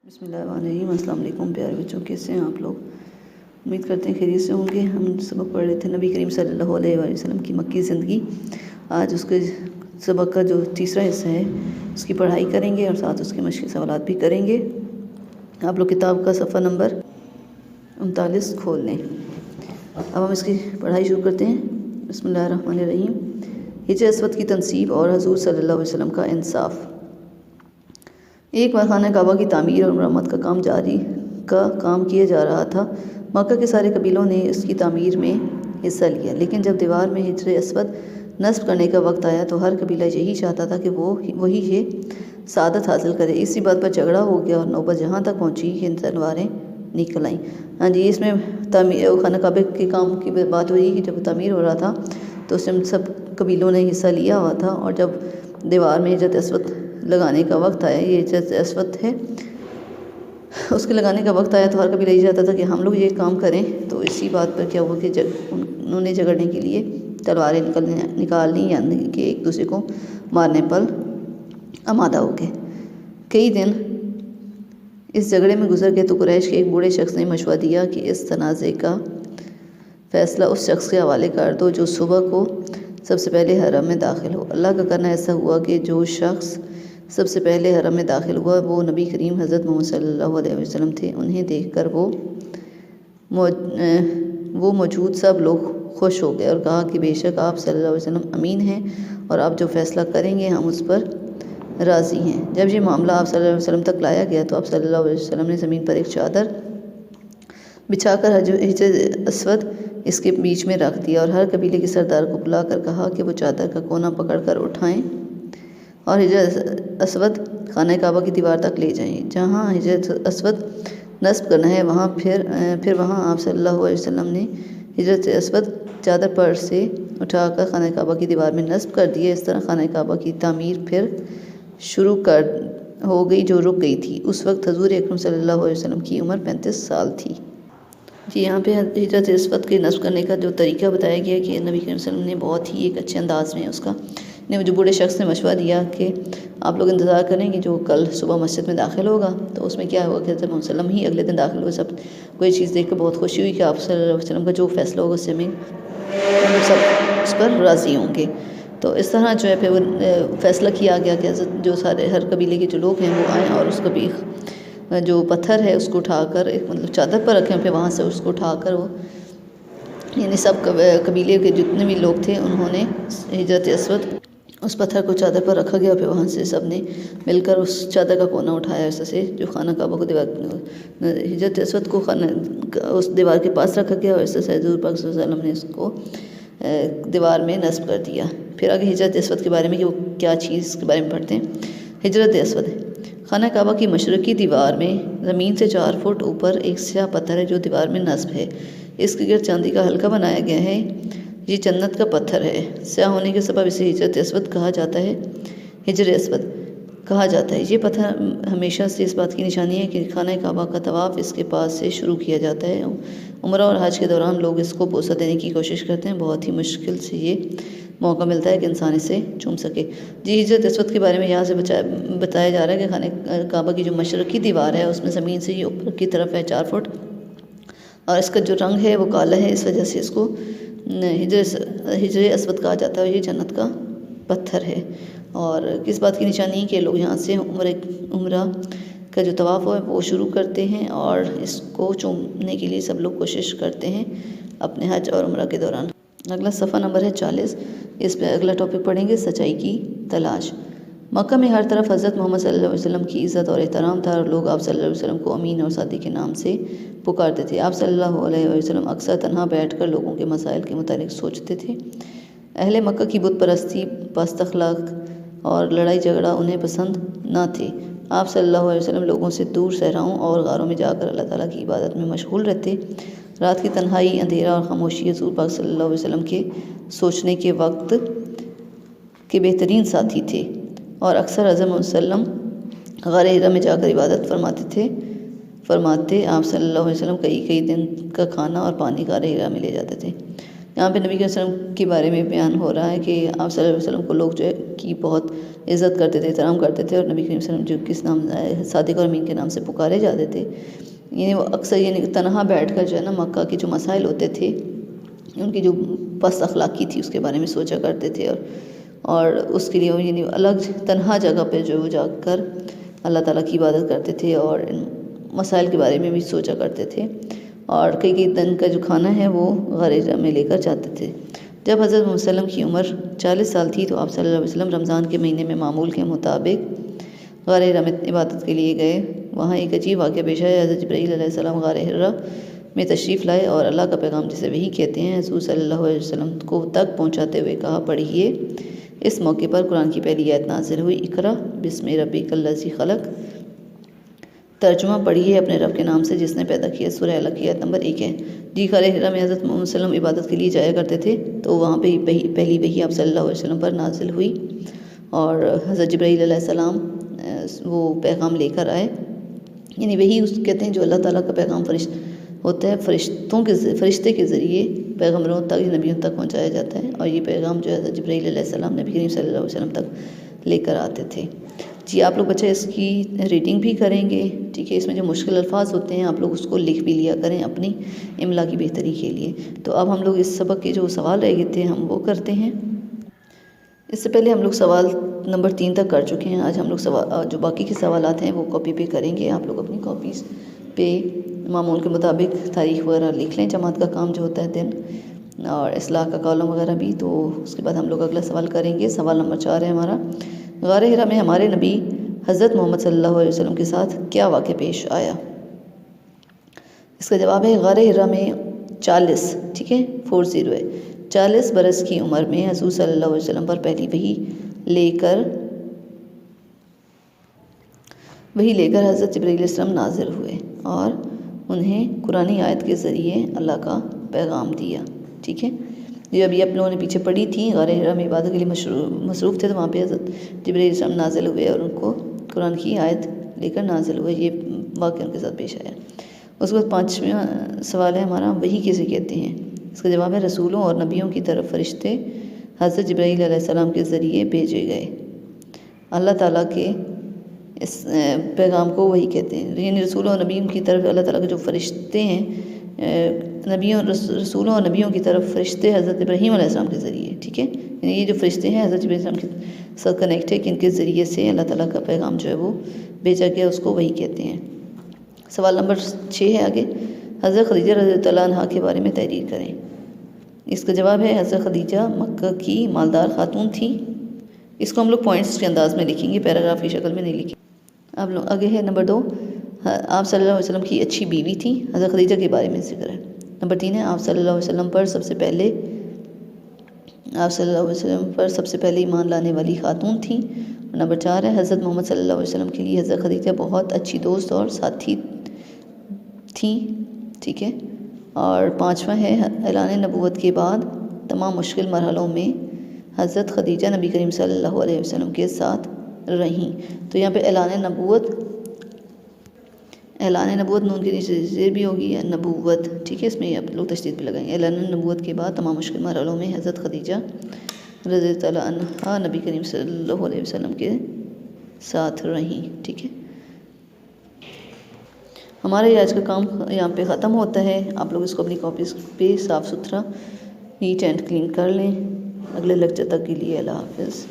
بسم اللہ الرحمن الرحیم۔ السلام علیکم پیارے بچوں، کیسے ہیں آپ لوگ؟ امید کرتے ہیں خیریت سے ہوں گے۔ ہم سبق پڑھ رہے تھے نبی کریم صلی اللہ علیہ وآلہ وسلم کی مکی زندگی۔ آج اس کے سبق کا جو تیسرا حصہ ہے اس کی پڑھائی کریں گے اور ساتھ اس کے مشقی سوالات بھی کریں گے۔ آپ لوگ کتاب کا صفحہ نمبر 39 کھول لیں۔ اب ہم اس کی پڑھائی شروع کرتے ہیں۔ بسم اللہ الرحمن الرحیم۔ حجر اسود کی تنصیب اور حضور صلی اللہ علیہ وسلم کا انصاف۔ ایک بار خانہ کعبہ کی تعمیر اور مرمت کا کام کیا جا رہا تھا۔ مکہ کے سارے قبیلوں نے اس کی تعمیر میں حصہ لیا، لیکن جب دیوار میں حجر اسود نصب کرنے کا وقت آیا تو ہر قبیلہ یہی چاہتا تھا کہ وہی یہ سعادت حاصل کرے۔ اسی بات پر جھگڑا ہو گیا اور نوبت جہاں تک پہنچی کہ تلواریں نکل آئیں۔ اس میں خانہ کعبہ کے کام کی بات ہوئی کہ جب تعمیر ہو رہا تھا تو اس میں سب قبیلوں نے حصہ لیا ہوا تھا، اور جب دیوار میں حجر اسود لگانے کا وقت آیا، یہ حجر اسود ہے، اس کے لگانے کا وقت آیا تو ہر قبیلہ یہ چاہتا تھا کہ ہم لوگ یہ کام کریں۔ تو اسی بات پر کیا ہوا کہ انہوں نے جھگڑنے کے لیے تلواریں نکال لیں، یعنی کہ ایک دوسرے کو مارنے پر آمادہ ہو گئے۔ کئی دن اس جھگڑے میں گزر گئے تو قریش کے ایک بوڑھے شخص نے مشورہ دیا کہ اس تنازع کا فیصلہ اس شخص کے حوالے کر دو جو صبح کو سب سے پہلے حرم میں داخل ہو۔ اللہ کا کرنا ایسا ہوا کہ جو شخص سب سے پہلے حرم میں داخل ہوا وہ نبی کریم حضرت محمد صلی اللہ علیہ وسلم تھے۔ انہیں دیکھ کر وہ موجود سب لوگ خوش ہو گئے اور کہا کہ بے شک آپ صلی اللہ علیہ وسلم امین ہیں، اور آپ جو فیصلہ کریں گے ہم اس پر راضی ہیں۔ جب یہ معاملہ آپ صلی اللہ علیہ وسلم تک لایا گیا تو آپ صلی اللہ علیہ وسلم نے زمین پر ایک چادر بچھا کر حجر اسود اس کے بیچ میں رکھ دیا، اور ہر قبیلے کے سردار کو بلا کر کہا کہ وہ چادر کا کونا پکڑ کر اٹھائیں اور حجر اسود خانہ کعبہ کی دیوار تک لے جائیں۔ جہاں حجر اسود نصب کرنا ہے وہاں پھر وہاں آپ صلی اللہ علیہ وسلم نے حجر اسود چادر پر سے اٹھا کر خانہ کعبہ کی دیوار میں نصب کر دیا۔ اس طرح خانہ کعبہ کی تعمیر پھر شروع ہو گئی جو رک گئی تھی۔ اس وقت حضور اکرم صلی اللہ علیہ وسلم کی عمر 35 سال تھی۔ یہاں پہ حجر اسود کے نصب کرنے کا جو طریقہ بتایا گیا کہ نبی کریم صلی اللہ علیہ وسلم نے بہت ہی ایک اچھے انداز میں اس کا جو بوڑھے شخص نے مشورہ دیا کہ آپ لوگ انتظار کریں کہ جو کل صبح مسجد میں داخل ہوگا، تو اس میں کیا ہوا کہ حضرت محمد صلی اللہ علیہ وسلم ہی اگلے دن داخل ہوئے۔ سب کو یہ چیز دیکھ کر بہت خوشی ہوئی کہ آپ صلی اللہ علیہ وسلم کا جو فیصلہ ہوگا اس سے میں سب اس پر راضی ہوں گے۔ تو اس طرح جو ہے پھر وہ فیصلہ کیا گیا کہ جو ہر قبیلے کے جو لوگ ہیں وہ آئیں اور اس کو بھی جو پتھر ہے اس کو اٹھا کر ایک چادر پر رکھیں، پھر وہاں سے اس کو اٹھا کر وہ یعنی سب قبیلے کے جتنے بھی لوگ تھے انہوں نے حجر اسود اس پتھر کو چادر پر رکھا گیا، پھر وہاں سے سب نے مل کر اس چادر کا کونا اٹھایا، اس سے جو خانہ کعبہ کو حجر اسود کو اس دیوار کے پاس رکھا گیا، اور اس سے حضور پاک صلی اللہ علیہ وسلم نے اس کو دیوار میں نصب کر دیا۔ پھر آگے حجر اسود کے بارے میں کہ وہ کیا چیز کے بارے میں پڑھتے ہیں۔ حجر اسود خانہ کعبہ کی مشرقی دیوار میں زمین سے 4 فٹ اوپر ایک سیاہ پتھر ہے جو دیوار میں نصب ہے۔ اس کے گرد چاندی کا حلقہ بنایا گیا ہے۔ یہ جنت کا پتھر ہے۔ سیاہ ہونے کے سبب اسے حجر اسود کہا جاتا ہے۔ یہ پتھر ہمیشہ سے اس بات کی نشانی ہے کہ خانہ کعبہ کا طواف اس کے پاس سے شروع کیا جاتا ہے۔ عمرہ اور حج کے دوران لوگ اس کو بوسہ دینے کی کوشش کرتے ہیں۔ بہت ہی مشکل سے یہ موقع ملتا ہے کہ انسان اسے چوم سکے۔ حجر اسود کے بارے میں یہاں سے بتایا جا رہا ہے کہ خانہ کعبہ کی جو مشرقی دیوار ہے اس میں زمین سے یہ اوپر کی طرف ہے 4 فٹ، اور اس کا جو رنگ ہے وہ کالا ہے، اس وجہ سے اس کو حجر اسود کہا جاتا ہے۔ یہ جنت کا پتھر ہے، اور کس بات کی نشانی ہے کہ لوگ یہاں سے عمرہ کا جو طواف ہے وہ شروع کرتے ہیں، اور اس کو چومنے کے لیے سب لوگ کوشش کرتے ہیں اپنے حج اور عمرہ کے دوران۔ اگلا صفحہ نمبر ہے 40۔ اس پہ اگلا ٹاپک پڑھیں گے سچائی کی تلاش۔ مکہ میں ہر طرف حضرت محمد صلی اللہ علیہ وسلم کی عزت اور احترام تھا، اور لوگ آپ صلی اللہ علیہ وسلم کو امین اور صادق کے نام سے پکارتے تھے۔ آپ صلی اللہ علیہ وسلم اکثر تنہا بیٹھ کر لوگوں کے مسائل کے متعلق سوچتے تھے۔ اہل مکہ کی بت پرستی، پست اخلاق اور لڑائی جھگڑا انہیں پسند نہ تھے۔ آپ صلی اللہ علیہ وسلم لوگوں سے دور صحراؤں اور غاروں میں جا کر اللہ تعالیٰ کی عبادت میں مشغول رہتے۔ رات کی تنہائی، اندھیرا اور خاموشی حضور پاک صلی اللہ علیہ وسلم کے سوچنے کے وقت کے بہترین ساتھی تھے، اور اکثر حضرت محمد صلی اللہ علیہ وسلم غار ہرا میں جا کر عبادت فرماتے۔ آپ صلی اللہ علیہ وسلم کئی دن کا کھانا اور پانی غار ہرا میں لے جاتے تھے۔ یہاں پہ نبی صلی اللہ علیہ وسلم کے بارے میں بیان ہو رہا ہے کہ آپ صلی اللہ علیہ وسلم کو لوگ جو ہے کی بہت عزت کرتے تھے، احترام کرتے تھے، اور نبی کریم صلی اللہ علیہ وسلم جو کس نام صادق اور امین کے نام سے پکارے جاتے تھے. یعنی وہ اکثر یعنی تنہا بیٹھ کر جو ہے نا مکہ کے جو مسائل ہوتے تھے، ان کی جو پست اخلاقی تھی اس کے بارے میں سوچا کرتے تھے، اور اس کے لیے وہ یعنی الگ تنہا جگہ پہ جو جا کر اللہ تعالیٰ کی عبادت کرتے تھے، اور ان مسائل کے بارے میں بھی سوچا کرتے تھے. اور کئی دن کا جو کھانا ہے وہ غار ہرا میں لے کر جاتے تھے. جب حضرت محمد صلی اللہ علیہ وسلم کی عمر 40 سال تھی تو آپ صلی اللہ علیہ وسلم رمضان کے مہینے میں معمول کے مطابق غار ہرا میں عبادت کے لیے گئے. وہاں ایک عجیب واقعہ پیش آیا. حضرت جبرائیل علیہ السلام غار ہرا میں تشریف لائے اور اللہ کا پیغام جسے وحی کہتے ہیں حضور صلی اللہ علیہ وسلم کو تک پہنچاتے ہوئے کہا، پڑھیے. اس موقع پر قرآن کی پہلی آیت نازل ہوئی، اقرأ بسم ربک الذی خلق. ترجمہ، پڑھیے اپنے رب کے نام سے جس نے پیدا کیا. سورہ علق کی آیت نمبر 1 ہے. جی، غار ہرا میں حضرت محمد صلی اللہ علیہ وسلم عبادت کے لیے جایا کرتے تھے تو وہاں پہ پہلی وحی آپ صلی اللہ علیہ وسلم پر نازل ہوئی، اور حضرت جبرائیل علیہ السلام وہ پیغام لے کر آئے. یعنی وہی اس کہتے ہیں جو اللہ تعالیٰ کا پیغام ہوتا ہے، فرشتے کے ذریعے پیغمبروں تک، نبیوں تک پہنچایا جاتا ہے، اور یہ پیغام جو ہے حضرت جبرائیل علیہ السلام نبی کریم صلی اللہ علیہ وسلم تک لے کر آتے تھے. جی، آپ لوگ بچے اس کی ریڈنگ بھی کریں گے، ٹھیک ہے. اس میں جو مشکل الفاظ ہوتے ہیں آپ لوگ اس کو لکھ بھی لیا کریں اپنی املا کی بہتری کے لیے. تو اب ہم لوگ اس سبق کے جو سوال رہ گئے تھے ہم وہ کرتے ہیں. اس سے پہلے ہم لوگ سوال نمبر 3 تک کر چکے ہیں. آج ہم لوگ جو باقی کے سوالات ہیں وہ کاپی پہ کریں گے. آپ لوگ اپنی کاپیز پہ معمول کے مطابق تاریخ وغیرہ لکھ لیں، جماعت کا کام جو ہوتا ہے دن، اور اصلاح کا کالم وغیرہ بھی. تو اس کے بعد ہم لوگ اگلا سوال کریں گے. سوال نمبر 4 ہے ہمارا، غار ہرا میں ہمارے نبی حضرت محمد صلی اللہ علیہ وسلم کے ساتھ کیا واقعہ پیش آیا؟ اس کا جواب ہے غار ہرا میں 40، ٹھیک ہے، 40 ہے، 40 برس کی عمر میں حضور صلی اللہ علیہ وسلم پر پہلی وحی لے کر حضرت جبرائیل علیہ السلام نازل ہوئے اور انہیں قرآن آیت کے ذریعے اللہ کا پیغام دیا. ٹھیک ہے، جو ابھی آپ لوگوں نے پیچھے پڑھی تھی، غار ہرا میں عبادت کے لیے مصروف تھے تو وہاں پہ حضرت جبرائیل علیہ السلام نازل ہوئے اور ان کو قرآن کی آیت لے کر نازل ہوئے. یہ واقعہ ان کے ساتھ پیش آیا. اس کے بعد 5واں سوال ہے ہمارا، وحی کسے کہتے ہیں؟ اس کا جواب ہے رسولوں اور نبیوں کی طرف فرشتے حضرت جبرائیل علیہ السلام کے ذریعے بھیجے گئے. اللہ تعالیٰ کے اس پیغام کو وحی کہتے ہیں. یعنی رسولوں اور نبیوں کی طرف اللہ تعالیٰ کے جو فرشتے ہیں، رسولوں اور نبیوں کی طرف فرشتے حضرت ابراہیم علیہ السلام کے ذریعے. ٹھیک ہے، یعنی یہ جو فرشتے ہیں حضرت ابراہیم علیہ السلام کے ساتھ کنیکٹ ہے کہ ان کے ذریعے سے اللہ تعالیٰ کا پیغام جو ہے وہ بھیجا گیا، اس کو وحی کہتے ہیں. سوال نمبر 6 ہے آگے، حضرت خدیجہ رضی اللہ عنہا کے بارے میں تحریر کریں. اس کا جواب ہے حضرت خدیجہ مکہ کی مالدار خاتون تھی. اس کو ہم لوگ پوائنٹس کے انداز میں لکھیں گے، پیراگراف کی شکل میں نہیں لکھیں. اب لوگ آگے ہے نمبر 2، آپ صلی اللہ علیہ وسلم کی اچھی بیوی تھی. حضرت خدیجہ کے بارے میں ذکر ہے. نمبر 3 ہے، آپ صلی اللہ علیہ وسلم پر سب سے پہلے ایمان لانے والی خاتون تھیں. نمبر 4 ہے، حضرت محمد صلی اللہ علیہ وسلم کے لیے حضرت خدیجہ بہت اچھی دوست اور ساتھی تھیں. ٹھیک ہے، اور 5واں ہے، اعلان نبوت کے بعد تمام مشکل مرحلوں میں حضرت خدیجہ نبی کریم صلی اللہ علیہ وسلم کے ساتھ رہیں. تو یہاں پہ اعلان نبوت نون کے نیچے زیر بھی ہوگی یا نبوت. ٹھیک ہے، اس میں آپ لوگ تشدید بھی لگائیں گے. اعلان نبوت کے بعد تمام مشکل مرحلوں میں حضرت خدیجہ رضی اللہ عنہا نبی کریم صلی اللہ علیہ وسلم کے ساتھ رہیں. ٹھیک ہے، ہمارا یہ آج کا کام یہاں پہ ختم ہوتا ہے. آپ لوگ اس کو اپنی کاپیز پہ صاف ستھرا نیٹ اینڈ کلین کر لیں. اگلے لیکچر تک کے لیے اللہ حافظ.